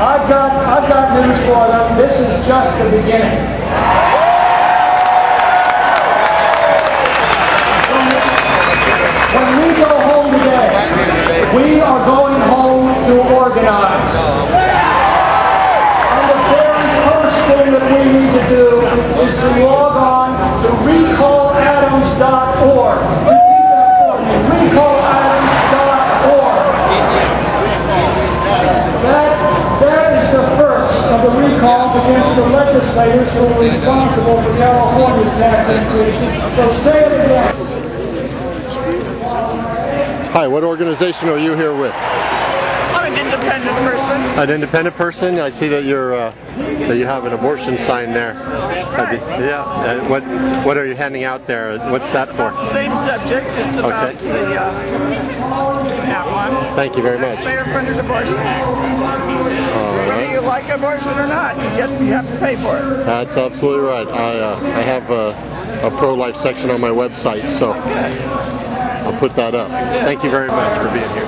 I've got news for them. This is just the beginning. When we go home today, we are going home to organize. And the very first thing that we need to do is to log on to recalladams.org. Recalladams.org. That is the first of the recalls against the legislators who are responsible for California's tax increases. So say it again. Hi, what organization are you here with? I'm an independent person. An independent person? I see that you're that you have an abortion sign there. Right. Yeah. What are you handing out there? What's that for? Same subject. It's about that one. Thank you very much. Taxpayer-funded abortion. Whether you like abortion or not, you have to pay for it. That's absolutely right. I have a pro-life section on my website, so I'll put that up. Thank you very much for being here.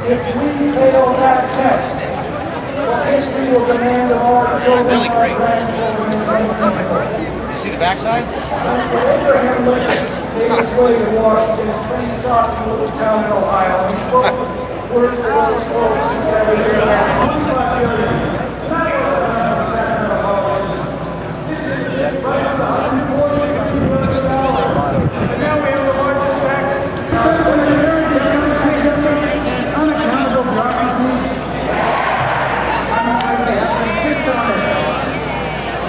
If we fail that test, history will demand of our children. Really great. Did you see the backside? Abraham Lincoln made his way to Washington. His train stopped in a little town in Ohio. He spoke words to those folks who gathered there.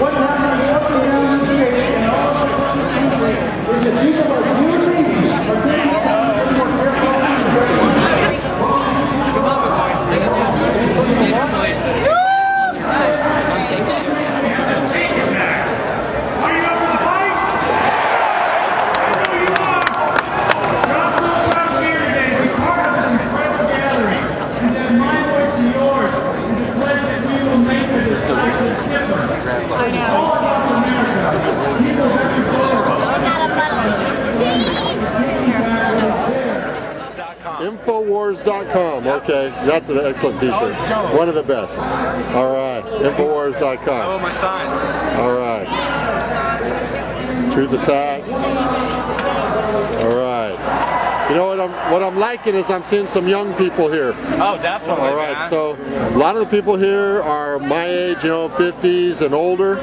What happens up and down the state in all of this country is that people are using Infowars.com. Okay, that's an excellent t-shirt. One of the best. All right, Infowars.com. Oh, my signs. All right. Truth Attack. All right. You know what I'm liking is I'm seeing some young people here. Oh, definitely. All right, man. so a lot of the people here are my age, 50s and older,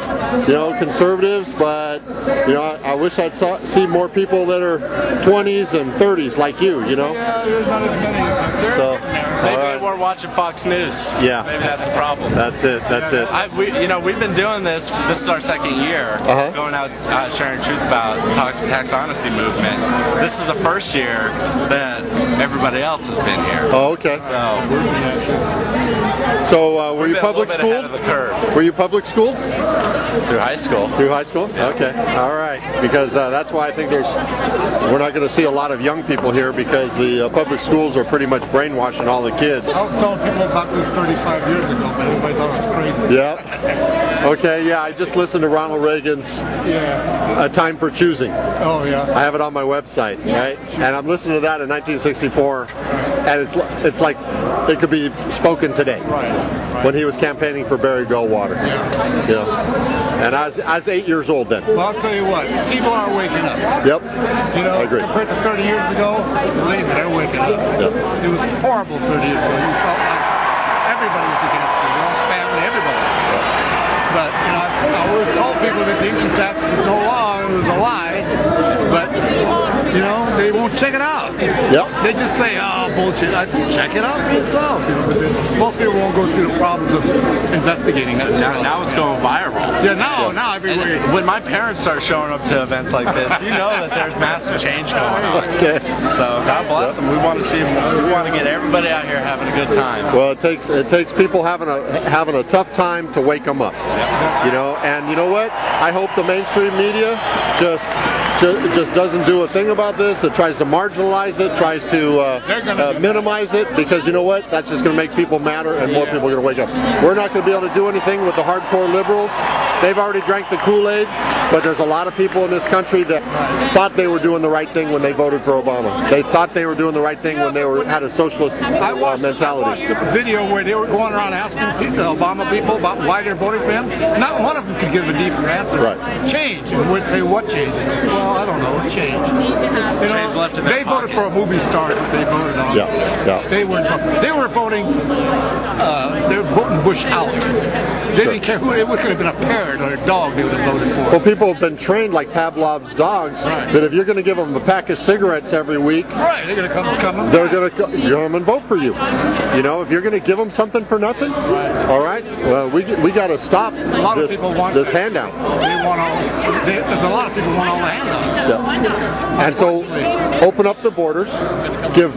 conservatives, but I wish I'd see more people that are 20s and 30s like you, Yeah, there's not as many. So, maybe we're watching Fox News. Yeah. Maybe that's the problem. That's it. We've been doing this. This is our second year, going out sharing truth about the tax honesty movement. This is the first year that everybody else has been here. Oh, okay. So were you public schooled? Ahead of the curve. Were you public schooled? Through high school. Through high school? Okay. All right. Because that's why I think we're not going to see a lot of young people here because the public schools are pretty much brainwashing all the kids. I was telling people about this 35 years ago, but everybody thought it was crazy. Yeah. Okay, yeah, I just listened to Ronald Reagan's A Time for Choosing. Oh, yeah. I have it on my website, right? And I'm listening to that in 1964, and it's like it could be spoken today. Right. When he was campaigning for Barry Goldwater. Yeah. And I was 8 years old then. Well, I'll tell you what, people are waking up. Yep. I agree. Compared to 30 years ago, believe me, they're waking up. Yep. It was horrible 30 years ago. You felt like everybody was against you, your own family, everybody. But, I always told people that the income tax was no law, it was a lie. But, they won't check it out. Yep. They just say, oh, bullshit. I said, check it out for yourself. But then most people won't go through the problems of investigating. That's now it's going viral. Yeah, now everywhere. When my parents start showing up to events like this, you know that there's massive change going on. Okay. So God bless them. We want to see them. We want to get everybody out here having a good time. Well, it takes people having a tough time to wake them up. And you know what? I hope the mainstream media just doesn't do a thing about this. It tries to marginalize it, tries to minimize it, because you know what? That's just going to make people madder, and more people are going to wake up. We're not going to be able to do anything with the hardcore liberals. They've already drank the Kool-Aid. but there's a lot of people in this country that thought they were doing the right thing when they voted for Obama. They thought they were doing the right thing when they had a socialist mentality. I watched a video where they were going around asking the Obama people about why they're voting for him. Not one of them could give a decent answer. Right. Change. And we'd say, what changes? Well, I don't know. Change. You know, they voted for a movie star. What they voted on. Yeah. They were voting. They were voting Bush out. They didn't care who. It could have been a parrot or a dog. They would have voted for. Well, people have been trained like Pavlov's dogs that if you're going to give them a pack of cigarettes every week, right, they're going to come. They're going to come and vote for you. You know, if you're going to give them something for nothing, all right. Well, we got to stop this handout. They want all. There's a lot of people who want all the handouts. Yeah. And so, open up the borders, give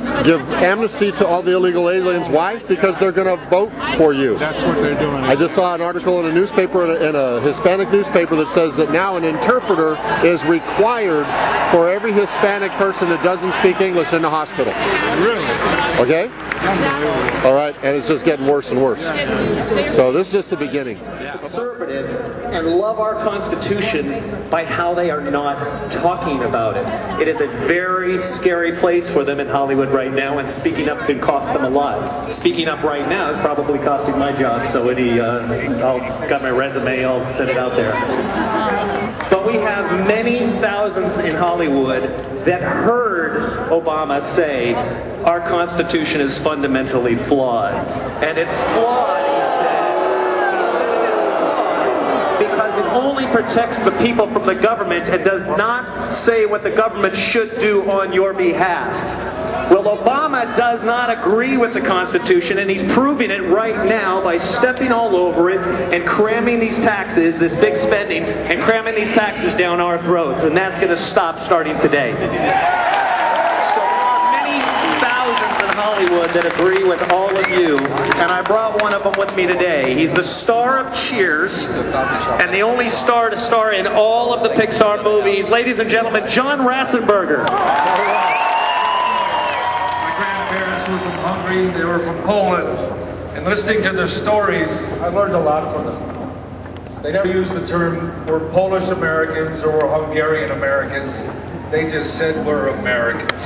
amnesty to all the illegal aliens. Why? Because they're going to vote for you. That's what they're doing. I just saw an article in a newspaper, in a Hispanic newspaper, that says that now an interpreter is required for every Hispanic person that doesn't speak English in the hospital. Really? Okay? All right, and it's just getting worse and worse. So this is just the beginning. Conservative and love our Constitution by how they are not talking about it. It is a very scary place for them in Hollywood right now, and speaking up could cost them a lot. Speaking up right now is probably costing my job, so I'll got my resume, I'll send it out there. But we have many thousands in Hollywood that heard Obama say our Constitution is fundamentally flawed. And it's flawed, he said. He said it is flawed because it only protects the people from the government and does not say what the government should do on your behalf. Well, Obama does not agree with the Constitution, and he's proving it right now by stepping all over it and cramming these taxes, this big spending, and cramming these taxes down our throats. And that's going to stop starting today. So there are many thousands in Hollywood that agree with all of you, and I brought one of them with me today. He's the star of Cheers, and the only star to star in all of the Pixar movies. Ladies and gentlemen, John Ratzenberger. They were from Poland, and listening to their stories, I learned a lot from them. They never used the term we're Polish Americans or we're Hungarian Americans. They just said we're Americans.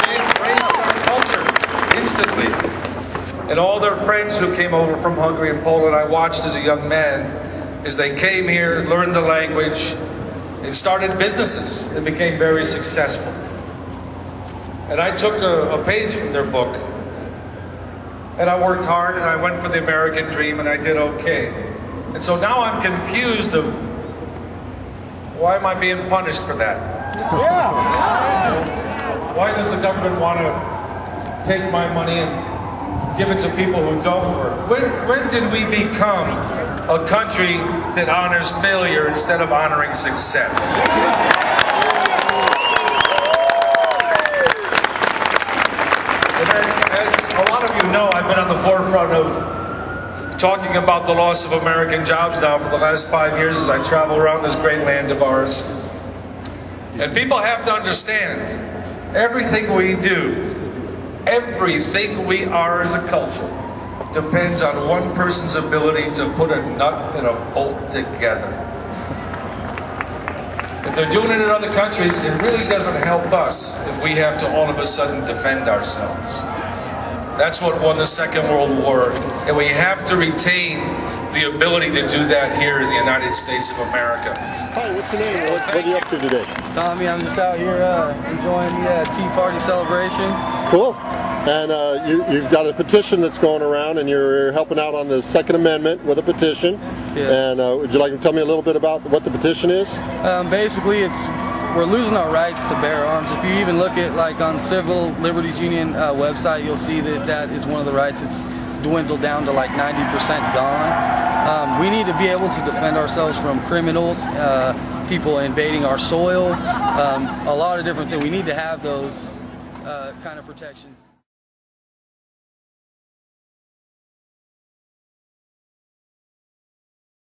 They embraced our culture instantly. And all their friends who came over from Hungary and Poland, I watched as a young man as they came here, learned the language, and started businesses and became very successful. And I took a page from their book, and I worked hard, and I went for the American dream, and I did okay. And so now I'm confused of why am I being punished for that? Yeah. Why does the government want to take my money and give it to people who don't work? When did we become a country that honors failure instead of honoring success? A lot of you know I've been on the forefront of talking about the loss of American jobs now for the last 5 years as I travel around this great land of ours. And people have to understand, everything we do, everything we are as a culture, depends on one person's ability to put a nut and a bolt together. If they're doing it in other countries, it really doesn't help us if we have to all of a sudden defend ourselves. That's what won the Second World War, and we have to retain the ability to do that here in the United States of America. Hi, what's your name? What are you up to today? Tommy, I'm just out here enjoying the Tea Party celebration. Cool. And you've got a petition that's going around, and you're helping out on the Second Amendment with a petition. Yeah. And would you like to tell me a little bit about what the petition is? Basically, we're losing our rights to bear arms. If you even look at, like, on Civil Liberties Union website, you'll see that is one of the rights. It's dwindled down to like 90% gone. We need to be able to defend ourselves from criminals, people invading our soil, a lot of different things. We need to have those kind of protections.